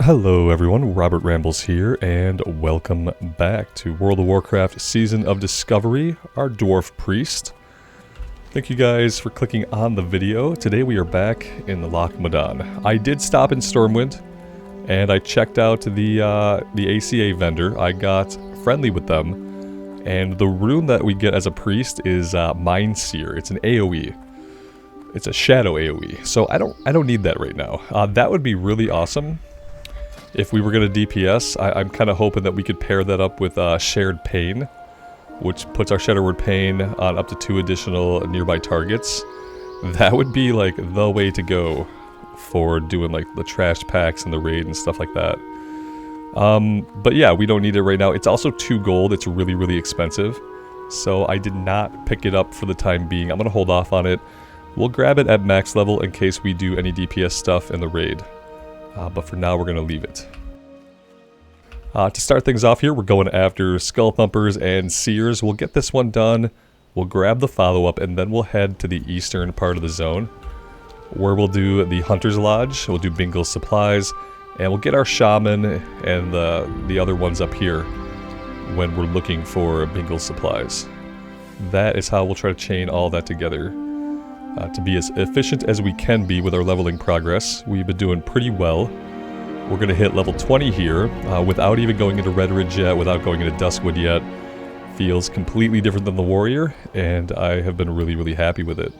Hello everyone, Robert Rambles here, and welcome back to World of Warcraft Season of Discovery, our Dwarf Priest. Thank you guys for clicking on the video. Today we are back in the Loch Modan. I did stop in Stormwind, and I checked out the ACA vendor. I got friendly with them, and the rune that we get as a priest is Mind Seer. It's an AoE. It's a shadow AoE, so I don't need that right now. That would be really awesome. If we were going to DPS, I'm kind of hoping that we could pair that up with Shared Pain, which puts our Shadowward Pain on up to 2 additional nearby targets. That would be like the way to go for doing like the trash packs and the raid and stuff like that. But yeah, we don't need it right now. It's also 2 gold. It's really, really expensive. So I did not pick it up for the time being. I'm going to hold off on it. We'll grab it at max level in case we do any DPS stuff in the raid. But for now, we're going to leave it. To start things off here, we're going after Skull Thumpers and Seers. We'll get this one done. We'll grab the follow-up, and then we'll head to the eastern part of the zone, where we'll do the Hunter's Lodge. We'll do Bingle's Supplies, and we'll get our Shaman and the other ones up here when we're looking for Bingle's Supplies. That is how we'll try to chain all that together. To be as efficient as we can be with our leveling progress. We've been doing pretty well. We're going to hit level 20 here without even going into Red Ridge yet, without going into Duskwood yet. Feels completely different than the Warrior, and I have been really, really happy with it.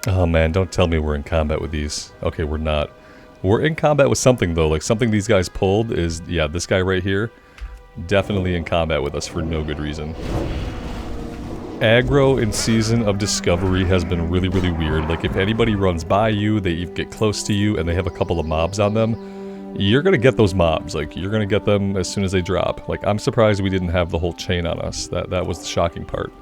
Oh man, don't tell me we're in combat with these. Okay, we're not. We're in combat with something though, like something these guys pulled is, yeah, this guy right here, definitely in combat with us for no good reason. Aggro in Season of Discovery has been really, really weird. Like if anybody runs by you, they get close to you, and they have a couple of mobs on them, you're gonna get those mobs. Like you're gonna get them as soon as they drop. Like I'm surprised we didn't have the whole chain on us. That was the shocking part.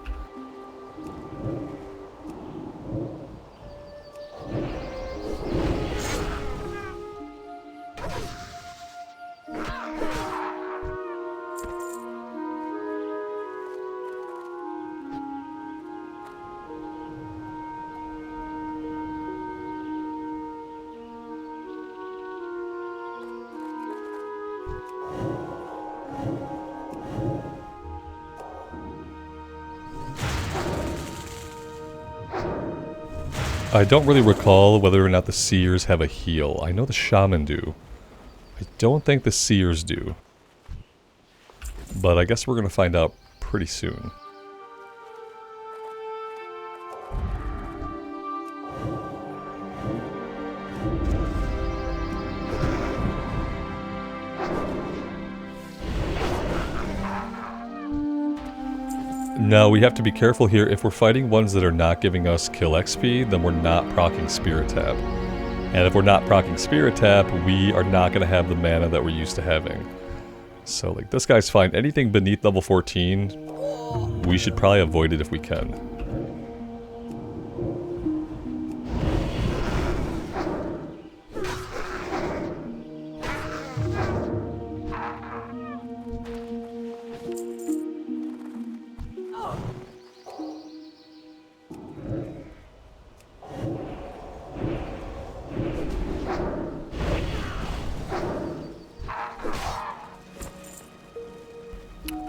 I don't really recall whether or not the Seers have a heal. I know the Shaman do. I don't think the Seers do. But I guess we're going to find out pretty soon. No, we have to be careful here. If we're fighting ones that are not giving us kill XP, then we're not proccing Spirit Tap. And if we're not proccing Spirit Tap, we are not going to have the mana that we're used to having. So, like, this guy's fine. Anything beneath level 14, we should probably avoid it if we can.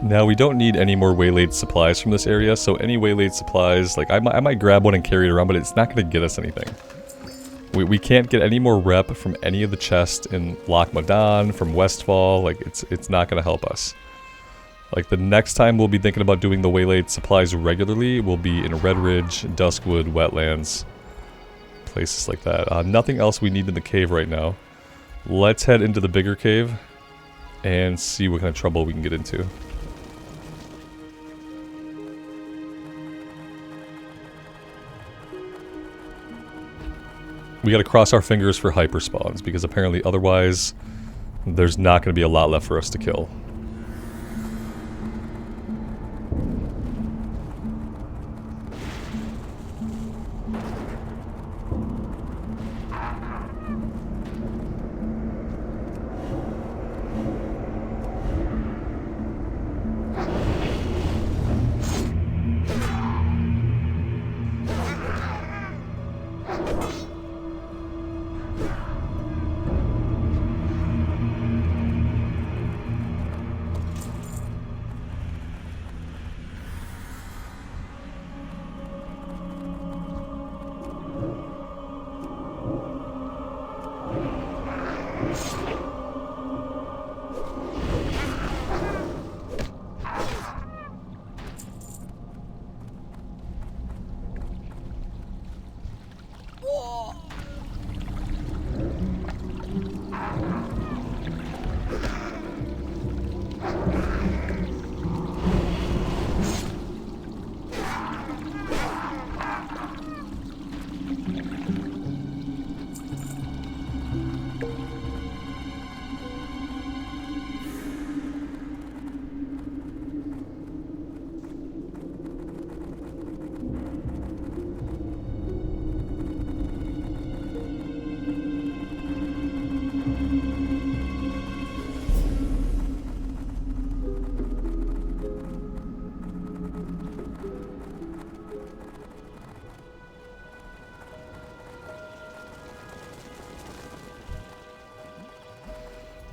Now, we don't need any more waylaid supplies from this area, so any waylaid supplies, like, I might grab one and carry it around, but it's not going to get us anything. We can't get any more rep from any of the chests in Loch Modan, from Westfall, like, it's not going to help us. Like, the next time we'll be thinking about doing the waylaid supplies regularly will be in Red Ridge, Duskwood, Wetlands, places like that. Nothing else we need in the cave right now. Let's head into the bigger cave and see what kind of trouble we can get into. We gotta cross our fingers for hyper spawns, because apparently otherwise there's not going to be a lot left for us to kill.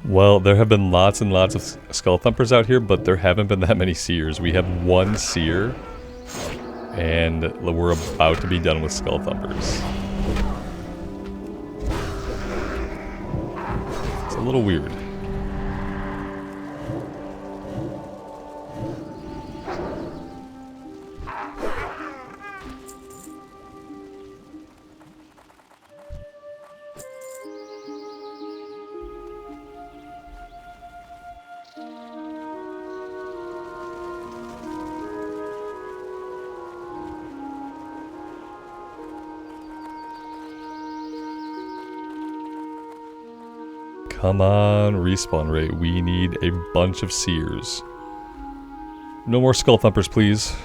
Well, there have been lots and lots of skull thumpers out here, but there haven't been that many seers. We have one seer, and we're about to be done with skull thumpers. It's a little weird. Come on, respawn rate. We need a bunch of seers. No more skull thumpers, please.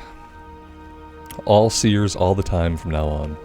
All seers all the time from now on.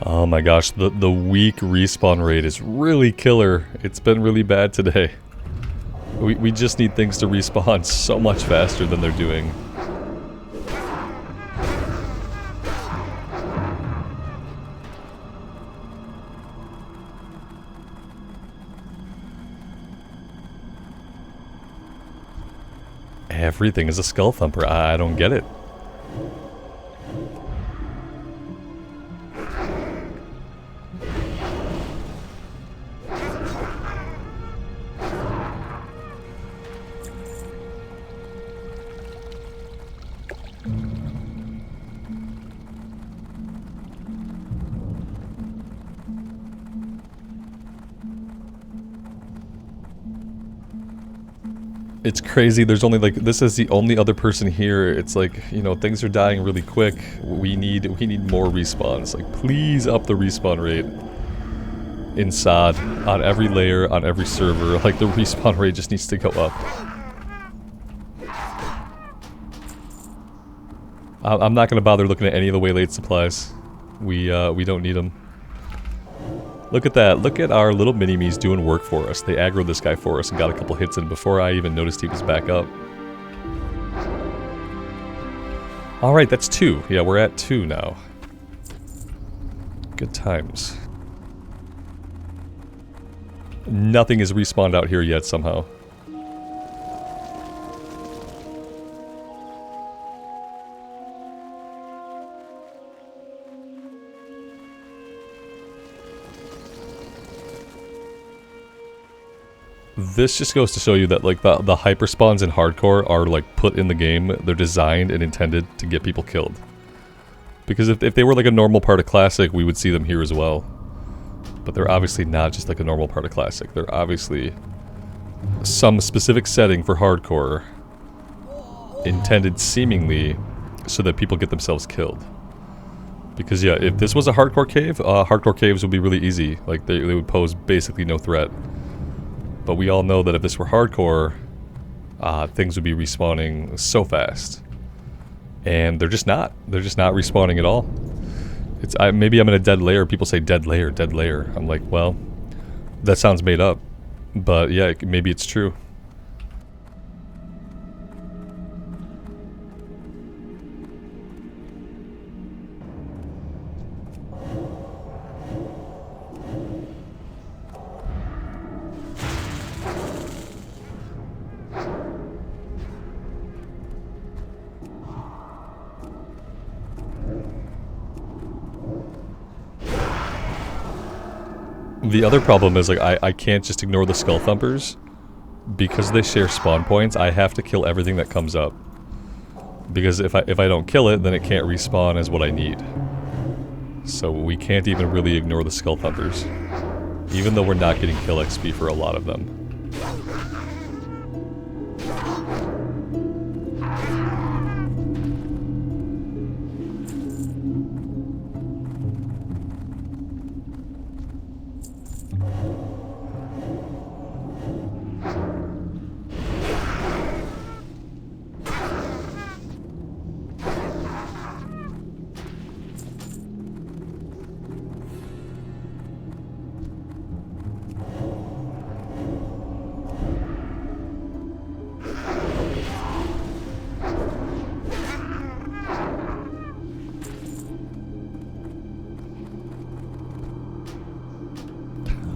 Oh my gosh, the weak respawn rate is really killer. It's been really bad today. We just need things to respawn so much faster than they're doing. Everything is a skull thumper. I don't get it. It's crazy, there's only like, this is the only other person here. It's like, you know, things are dying really quick. We need more respawns. Like, please up the respawn rate in SOD, on every layer, on every server. Like, the respawn rate just needs to go up. I'm not gonna bother looking at any of the waylaid supplies. We don't need them. Look at that. Look at our little mini-me's doing work for us. They aggroed this guy for us and got a couple hits in before I even noticed he was back up. Alright, that's 2. Yeah, we're at 2 now. Good times. Nothing is respawned out here yet somehow. This just goes to show you that like the hyper spawns in hardcore are like put in the game. They're designed and intended to get people killed. Because if they were like a normal part of Classic, we would see them here as well. But they're obviously not just like a normal part of Classic. They're obviously some specific setting for hardcore, intended seemingly so that people get themselves killed. Because yeah, if this was a hardcore cave, hardcore caves would be really easy. Like they would pose basically no threat. But we all know that if this were hardcore, things would be respawning so fast. And they're just not. They're just not respawning at all. It's maybe I'm in a dead layer. People say dead layer, dead layer. I'm like, well, that sounds made up. But yeah, maybe it's true. The other problem is like I can't just ignore the skull thumpers. Because they share spawn points, I have to kill everything that comes up. Because if I don't kill it, then it can't respawn as what I need. So we can't even really ignore the skull thumpers. Even though we're not getting kill XP for a lot of them.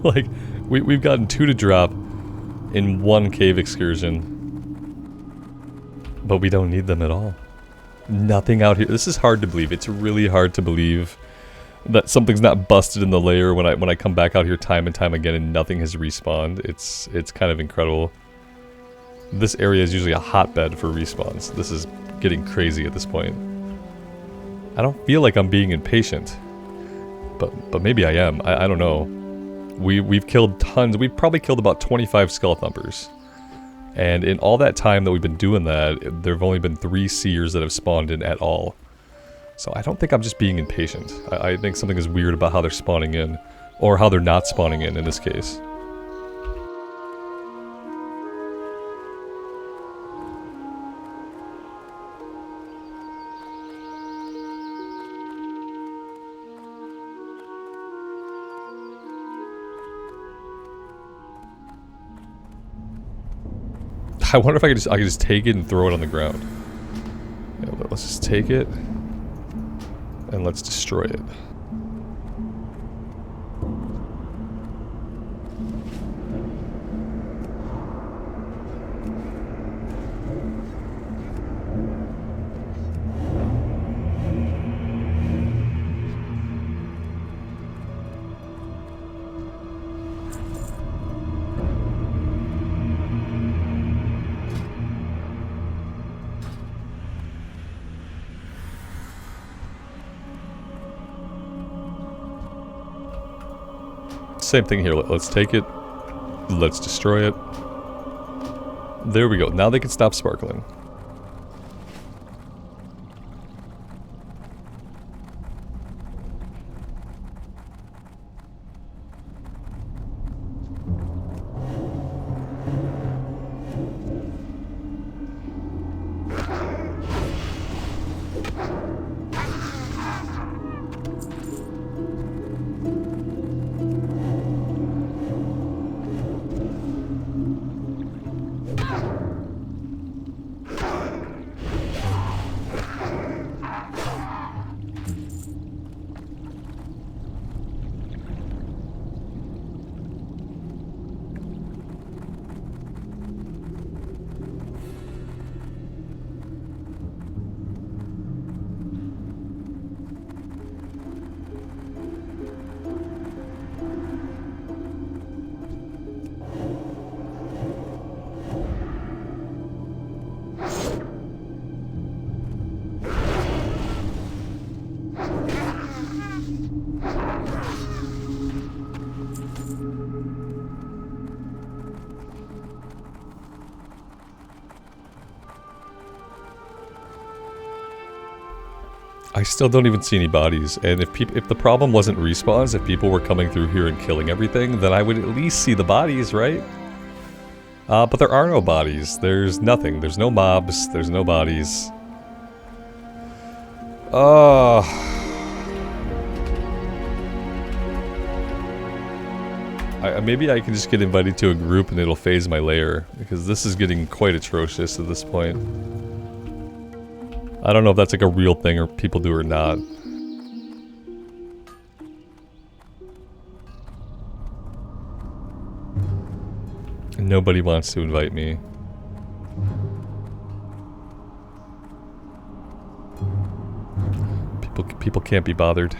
Like, we've gotten 2 to drop in 1 cave excursion. But we don't need them at all. Nothing out here. This is hard to believe. It's really hard to believe that something's not busted in the layer when I come back out here time and time again and nothing has respawned. It's kind of incredible. This area is usually a hotbed for respawns. This is getting crazy at this point. I don't feel like I'm being impatient. But maybe I am. I don't know. We've killed tons. We've probably killed about 25 skull thumpers. And in all that time that we've been doing that, there have only been 3 seers that have spawned in at all. So I don't think I'm just being impatient. I think something is weird about how they're spawning in. Or how they're not spawning in this case. I wonder if I could just take it and throw it on the ground. Yeah, let's just take it and let's destroy it. Same thing here. Let's take it. Let's destroy it. There we go. Now they can stop sparkling. I still don't even see any bodies, and if the problem wasn't respawns, if people were coming through here and killing everything, then I would at least see the bodies, right? But there are no bodies. There's nothing. There's no mobs. There's no bodies. Maybe I can just get invited to a group and it'll phase my lair, because this is getting quite atrocious at this point. I don't know if that's like a real thing or people do or not. Nobody wants to invite me. People can't be bothered.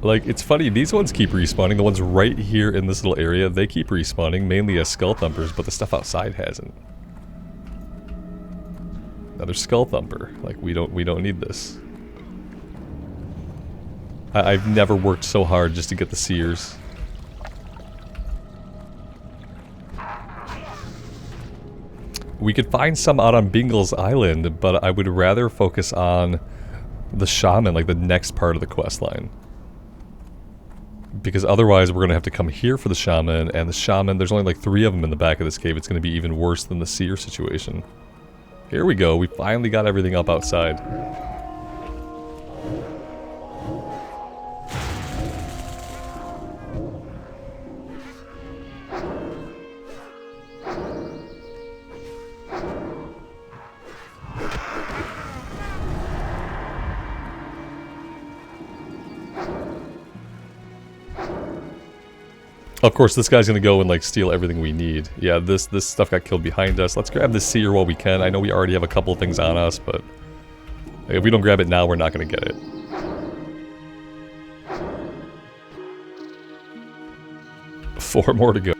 Like, it's funny, these ones keep respawning. The ones right here in this little area, they keep respawning, mainly as skull thumpers, but the stuff outside hasn't. Another skull thumper. Like, we don't need this. I've never worked so hard just to get the seers. We could find some out on Bingle's Island, but I would rather focus on the shaman, like the next part of the quest line. Because otherwise we're going to have to come here for the shaman, and the shaman, there's only like 3 of them in the back of this cave. It's going to be even worse than the seer situation. Here we go, we finally got everything up outside. Of course, this guy's gonna go and like steal everything we need. Yeah, this stuff got killed behind us. Let's grab this seer while we can. I know we already have a couple of things on us, but if we don't grab it now, we're not gonna get it. Four more to go.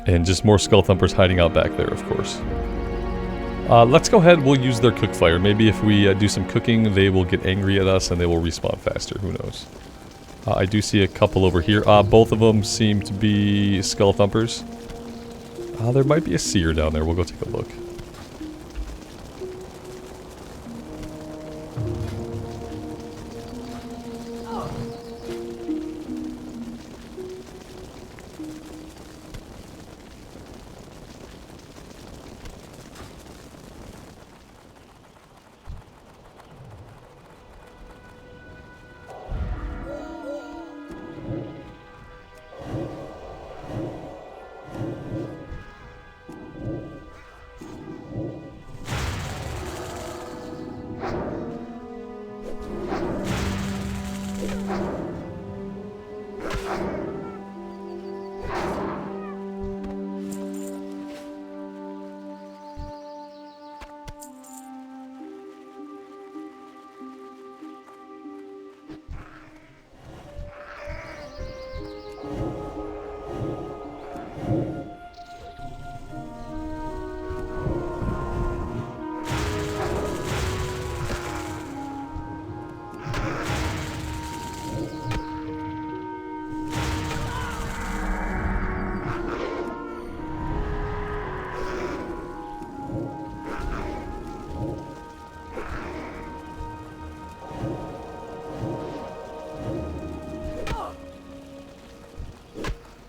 And just more skull thumpers hiding out back there, of course. Let's go ahead, we'll use their cook fire. Maybe if we do some cooking, they will get angry at us and they will respawn faster, who knows. I do see a couple over here. Both of them seem to be skull thumpers. There might be a seer down there, we'll go take a look.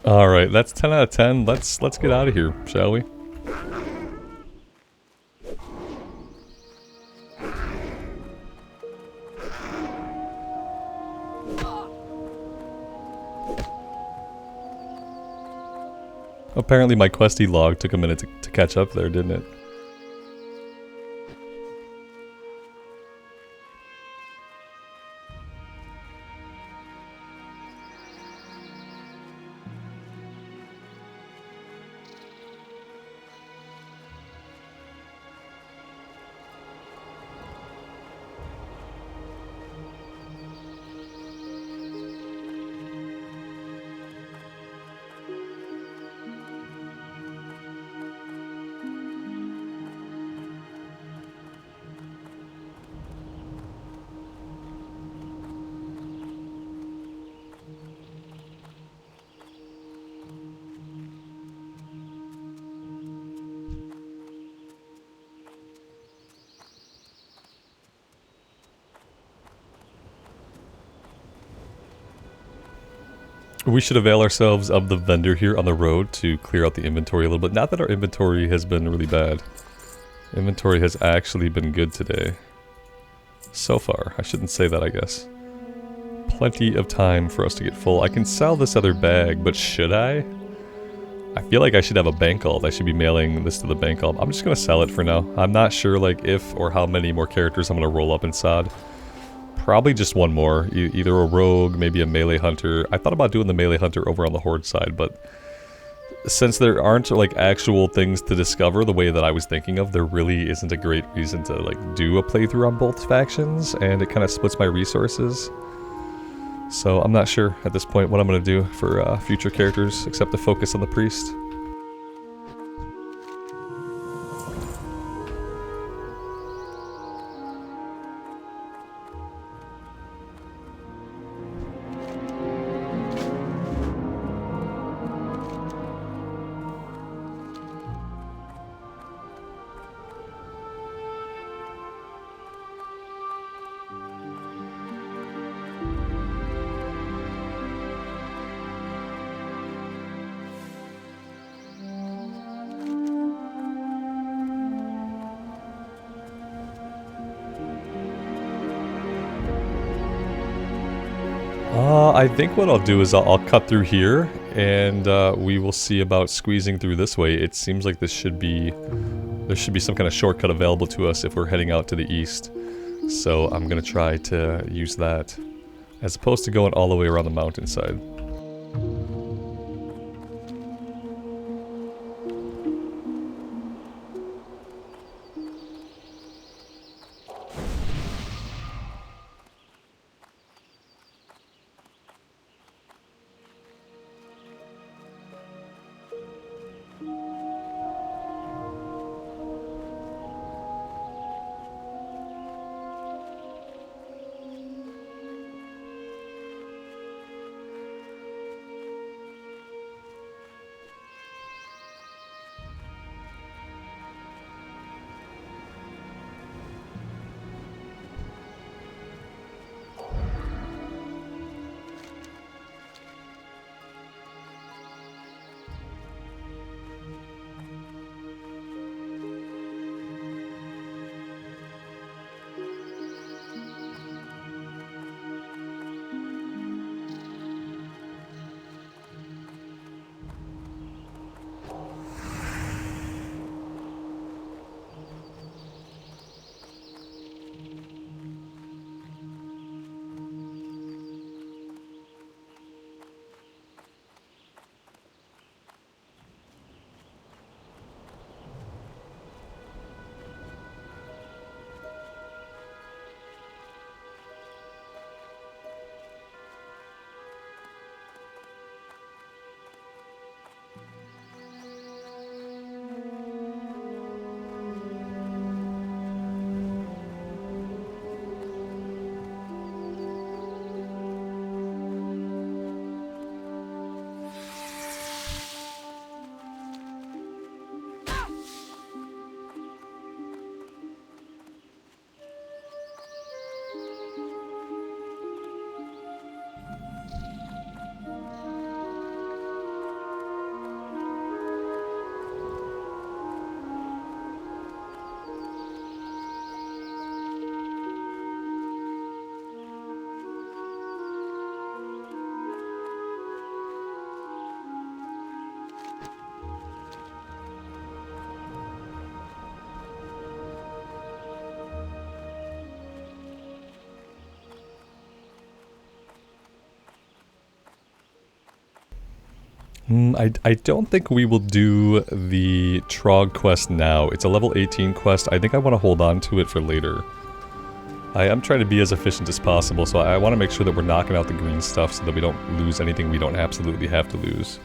Alright, that's 10 out of 10. Let's get out of here, shall we? Apparently my questy log took a minute to catch up there, didn't it? We should avail ourselves of the vendor here on the road to clear out the inventory a little bit. Not that our inventory has been really bad. Inventory has actually been good today. So far. I shouldn't say that, I guess. Plenty of time for us to get full. I can sell this other bag, but should I? I feel like I should have a bank alt. I should be mailing this to the bank alt. I'm just going to sell it for now. I'm not sure like if or how many more characters I'm going to roll up in SOD. Probably just one more. Either a rogue, maybe a melee hunter. I thought about doing the melee hunter over on the horde side, but since there aren't like actual things to discover the way that I was thinking of, there really isn't a great reason to like do a playthrough on both factions, and it kind of splits my resources. So I'm not sure at this point what I'm going to do for future characters except to focus on the priest. I think what I'll do is I'll cut through here, and we will see about squeezing through this way. It seems like there should be some kind of shortcut available to us if we're heading out to the east. So I'm gonna try to use that, as opposed to going all the way around the mountainside. I don't think we will do the Trog quest now. It's a level 18 quest. I think I want to hold on to it for later. I am trying to be as efficient as possible, so I want to make sure that we're knocking out the green stuff so that we don't lose anything we don't absolutely have to lose.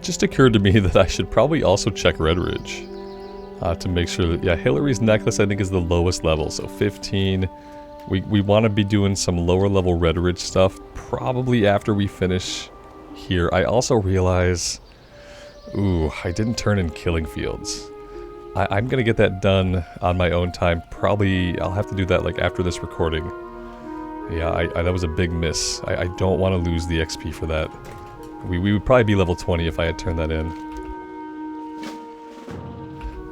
Just occurred to me that I should probably also check Red Ridge to make sure that, yeah, Hillary's necklace I think is the lowest level, so 15. We want to be doing some lower level Red Ridge stuff probably after we finish here. I also realize, ooh, I didn't turn in Killing Fields. I'm going to get that done on my own time. Probably, I'll have to do that like after this recording. Yeah, that was a big miss. I don't want to lose the XP for that. We would probably be level 20 if I had turned that in.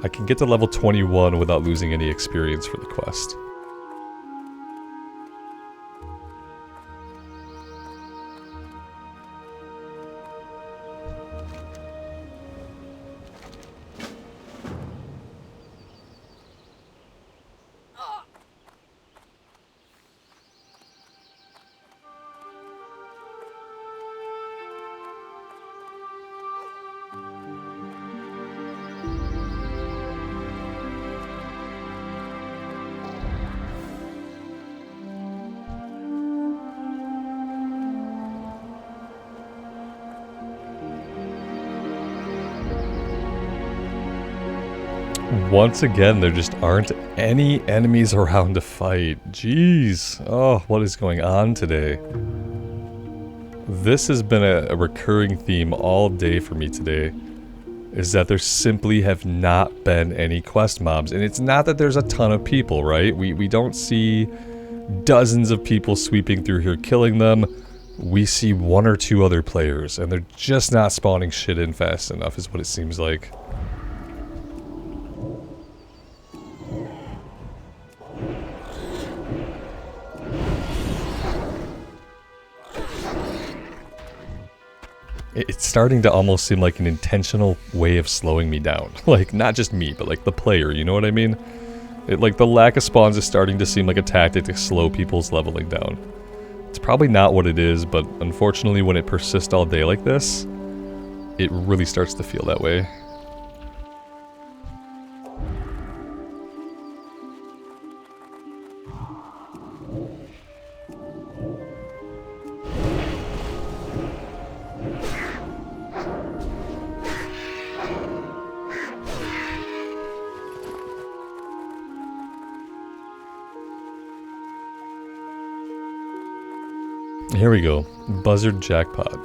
I can get to level 21 without losing any experience for the quest. Once again, there just aren't any enemies around to fight. Jeez. Oh, what is going on today? This has been a recurring theme all day for me today, is that there simply have not been any quest mobs. And it's not that there's a ton of people, right? We don't see dozens of people sweeping through here killing them. We see one or two other players, and they're just not spawning shit in fast enough, is what it seems like. It's starting to almost seem like an intentional way of slowing me down. Like, not just me, but like the player, you know what I mean? Like, the lack of spawns is starting to seem like a tactic to slow people's leveling down. It's probably not what it is, but unfortunately when it persists all day like this, it really starts to feel that way. Here we go. Buzzard jackpot.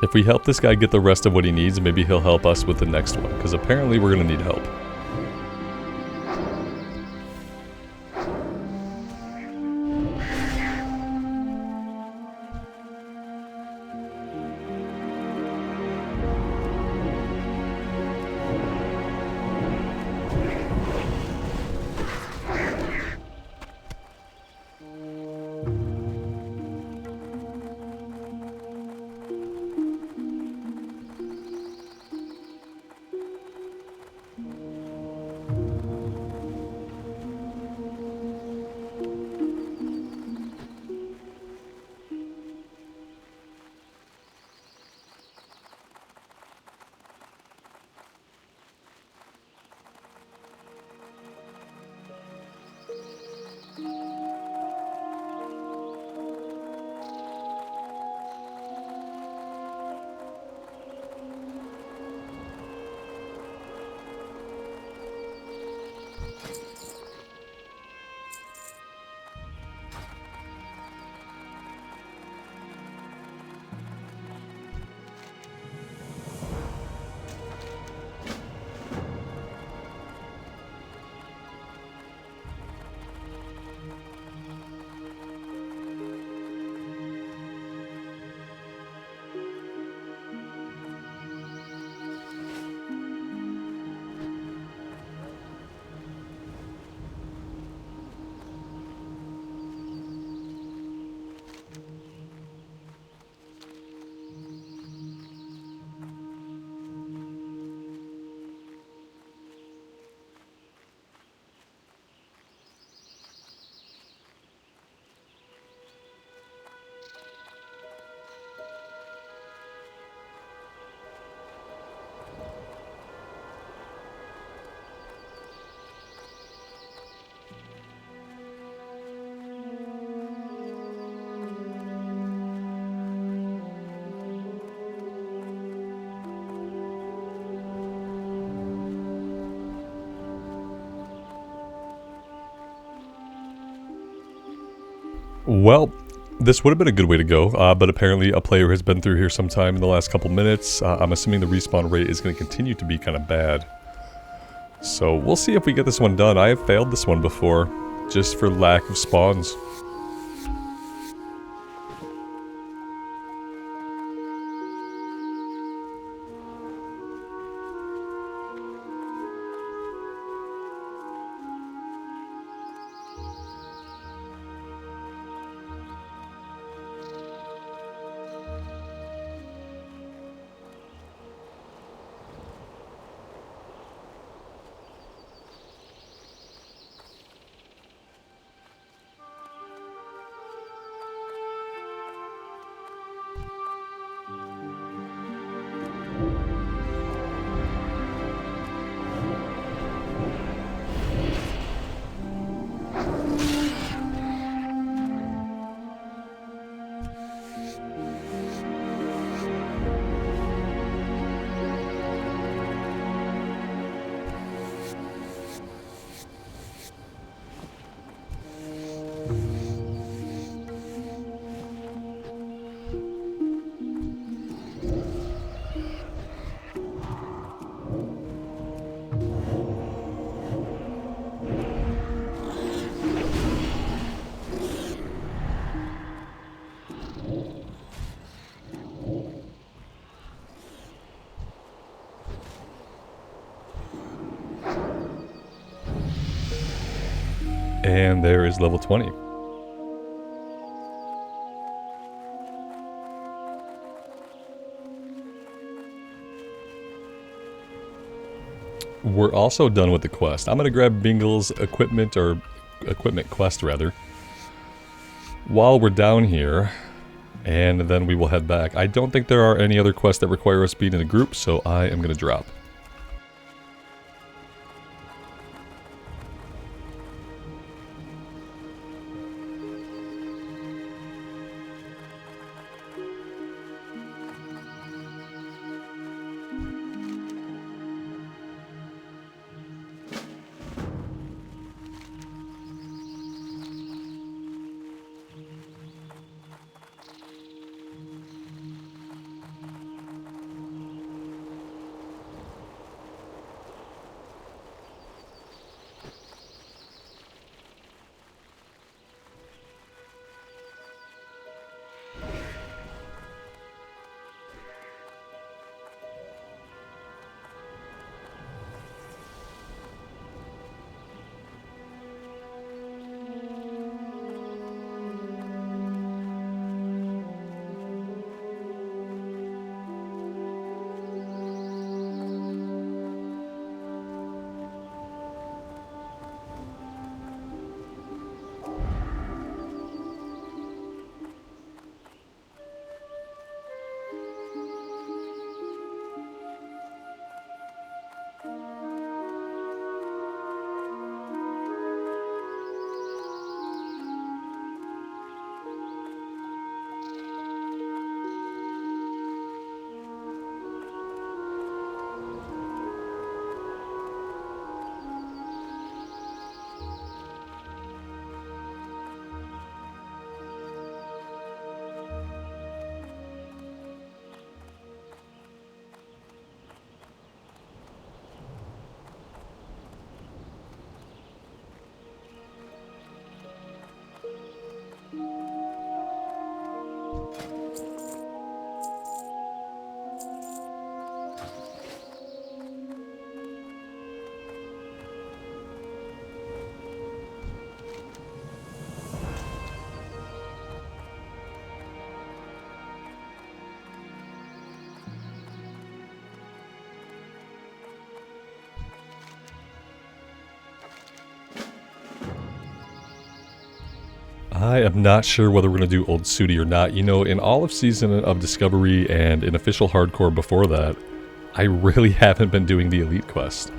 If we help this guy get the rest of what he needs, maybe he'll help us with the next one, because apparently we're going to need help. Well, This would have been a good way to go, but apparently a player has been through here sometime in the last couple minutes. I'm assuming the respawn rate is going to continue to be kind of bad. So we'll see if we get this one done. I have failed this one before, just for lack of spawns. And there is level 20. We're also done with the quest. I'm going to grab Bingle's equipment, or equipment quest rather, while we're down here, and then we will head back. I don't think there are any other quests that require us being in a group, so I am going to drop. I am not sure whether we're going to do Old Sooty or not. You know, in all of Season of Discovery and in Official Hardcore before that, I really haven't been doing the Elite Quest.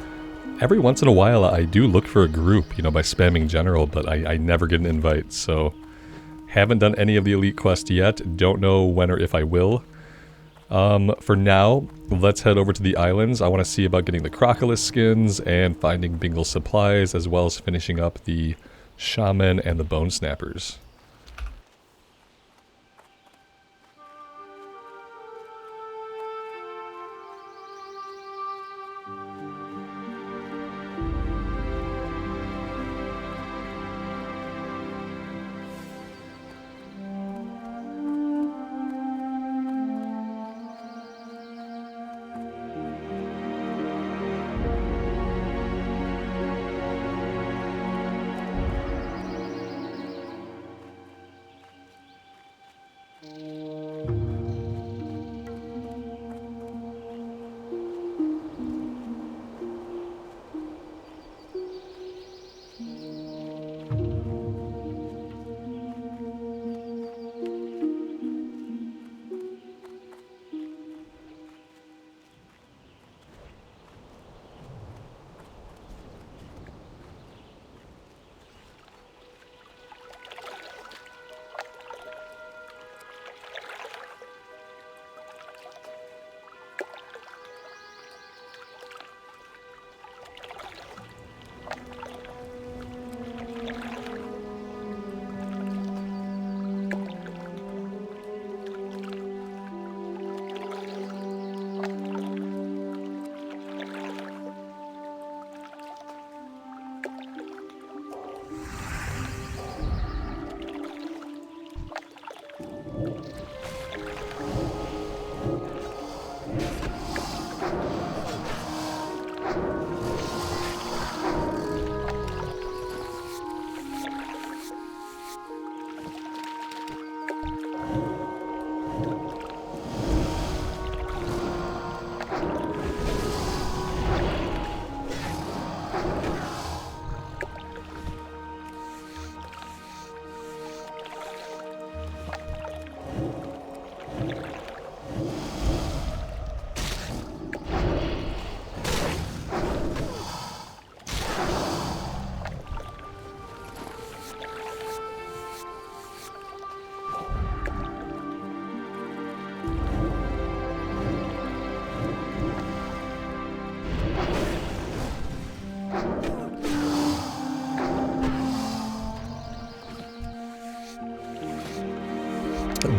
Every once in a while I do look for a group, you know, by spamming General, but I never get an invite, so haven't done any of the Elite Quest yet. Don't know when or if I will. For now, let's head over to the islands. I want to see about getting the Crocodile skins and finding Bingle supplies, as well as finishing up the Shaman and the Bone Snappers.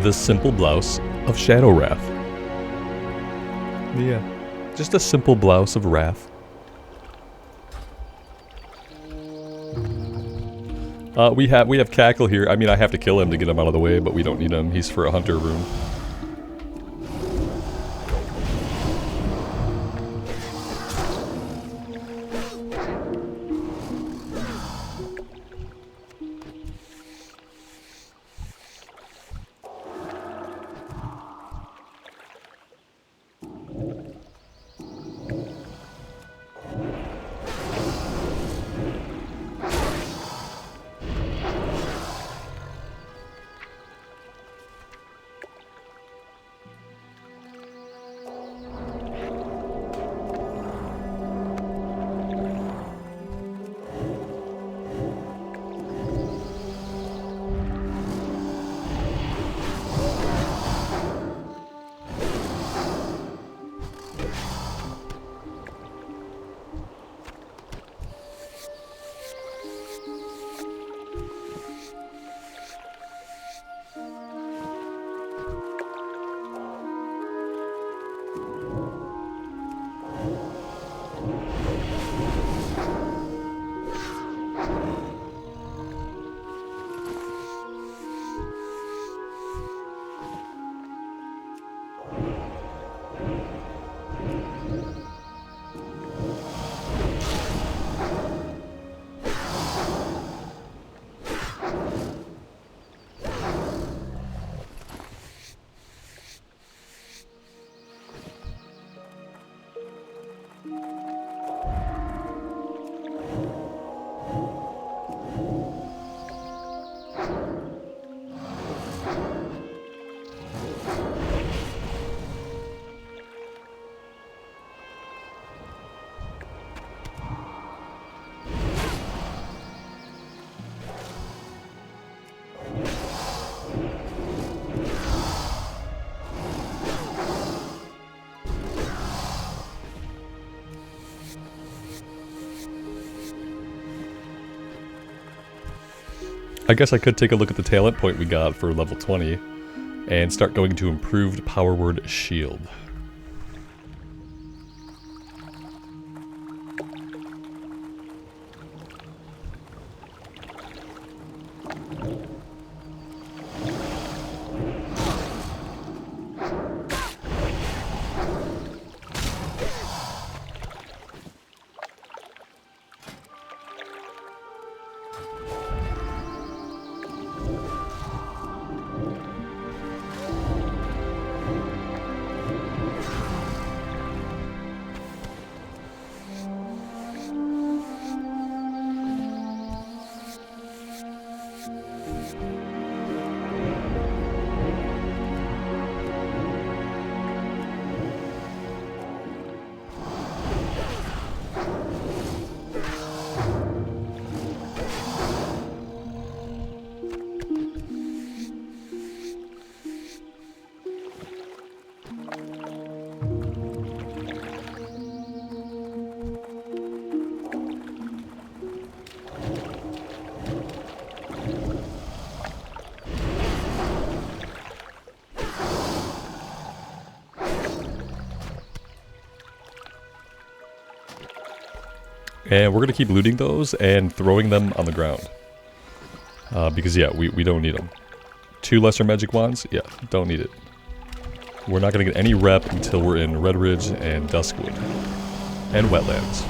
the simple blouse of Shadow Wrath. Yeah, just a simple blouse of Wrath. We have Cackle here. I mean, I have to kill him to get him out of the way, but we don't need him. He's for a hunter room. I guess I could take a look at the talent point we got for level 20 and start going to improved power word shield. And we're going to keep looting those and throwing them on the ground. Because, yeah, we don't need them. 2 lesser magic wands? Yeah, don't need it. We're not going to get any rep until we're in Red Ridge and Duskwood. And Wetlands.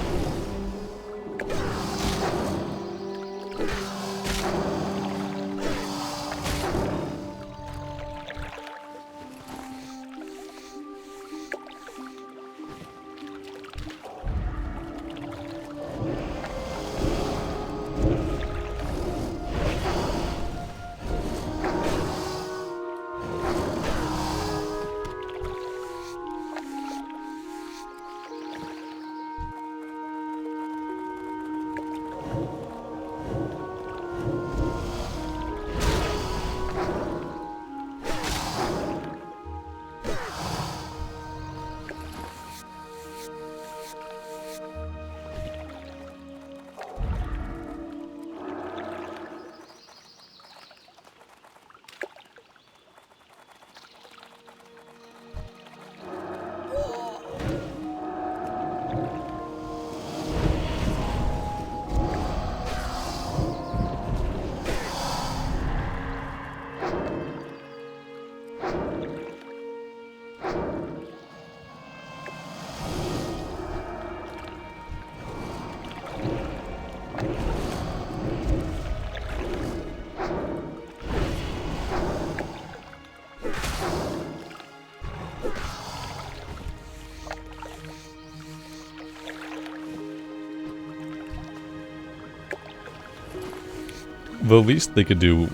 The least they could do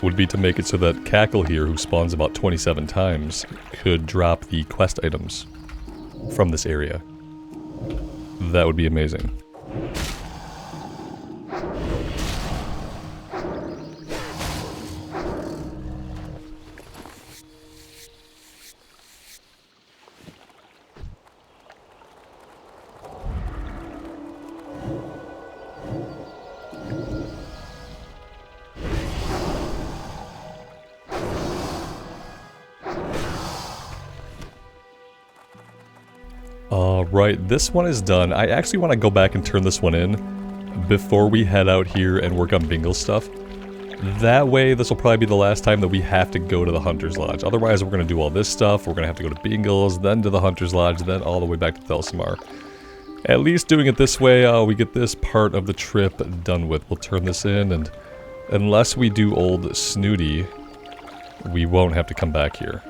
would be to make it so that Cackle here, who spawns about 27 times, could drop the quest items from this area. That would be amazing. Alright, this one is done. I actually want to go back and turn this one in before we head out here and work on Bingle's stuff. That way, this will probably be the last time that we have to go to the Hunter's Lodge. Otherwise, we're going to do all this stuff. We're going to have to go to Bingle's, then to the Hunter's Lodge, then all the way back to Thelsamar. At least doing it this way, we get this part of the trip done with. We'll turn this in, and unless we do Old Snooty, we won't have to come back here.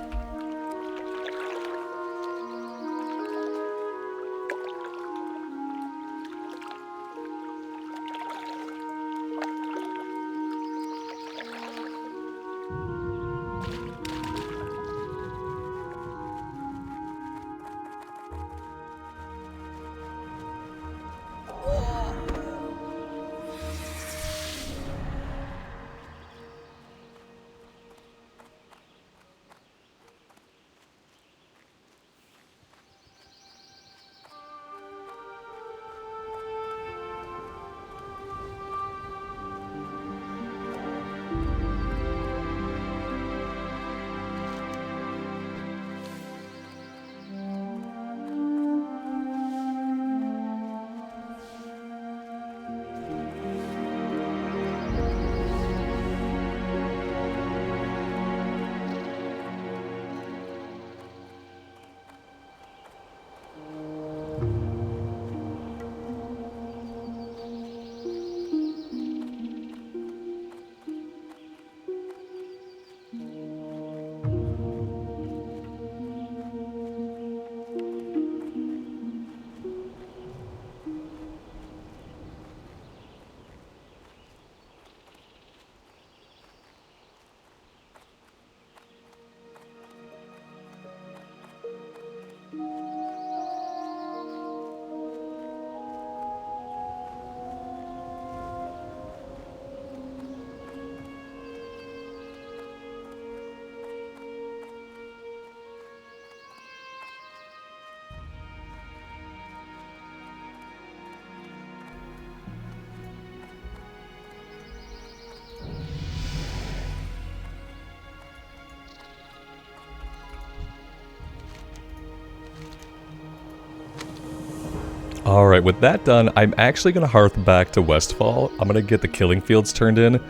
Alright, with that done, I'm actually going to hearth back to Westfall. I'm going to get the killing fields turned in.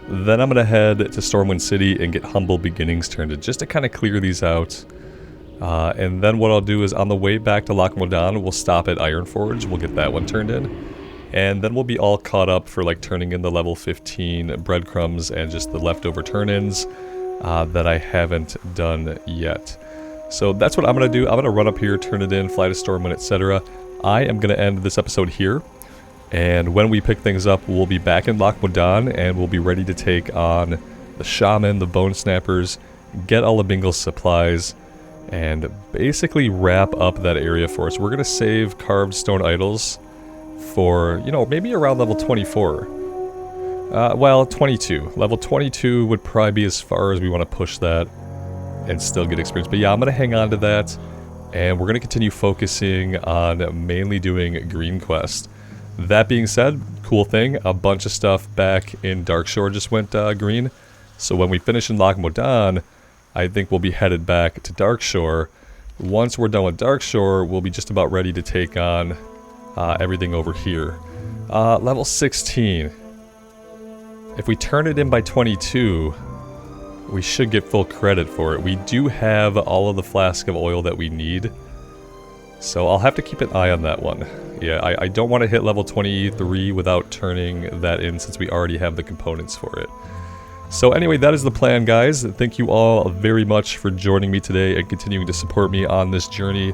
Then I'm going to head to Stormwind City and get Humble Beginnings turned in, just to kind of clear these out. And then what I'll do is on the way back to Loch Modan, we'll stop at Ironforge. We'll get that one turned in. And then we'll be all caught up for like turning in the level 15 breadcrumbs and just the leftover turn-ins that I haven't done yet. So that's what I'm going to do. I'm going to run up here, turn it in, fly to Stormwind, etc. I am going to end this episode here. And when we pick things up, we'll be back in Loch Modan and we'll be ready to take on the Shaman, the Bone Snappers, get all of Bingle's supplies, and basically wrap up that area for us. We're going to save carved stone idols for, you know, maybe around level 24. Well, 22. Level 22 would probably be as far as we want to push that and still get experience. But yeah, I'm going to hang on to that, and we're going to continue focusing on mainly doing Green Quest. That being said, cool thing, a bunch of stuff back in Darkshore just went green. So when we finish in Loch Modan, I think we'll be headed back to Darkshore. Once we're done with Darkshore, we'll be just about ready to take on everything over here. Level 16. If we turn it in by 22, we should get full credit for it. We do have all of the flask of oil that we need, so I'll have to keep an eye on that one. Yeah, I don't want to hit level 23 without turning that in, since we already have the components for it. So anyway, that is the plan, guys. Thank you all very much for joining me today and continuing to support me on this journey.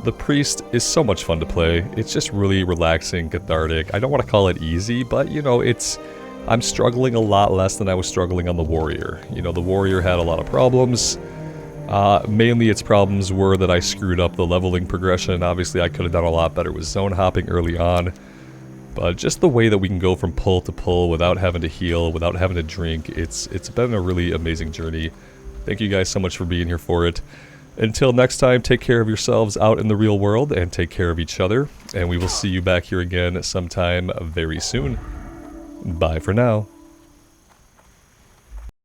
The Priest is so much fun to play. It's just really relaxing, cathartic. I don't want to call it easy, but you know, it's I'm struggling a lot less than I was struggling on the warrior. You know, the warrior had a lot of problems. Mainly its problems were that I screwed up the leveling progression. Obviously I could have done a lot better with zone hopping early on. But just the way that we can go from pull to pull without having to heal, without having to drink, it's been a really amazing journey. Thank you guys so much for being here for it. Until next time, take care of yourselves out in the real world and take care of each other. And we will see you back here again sometime very soon. Bye for now.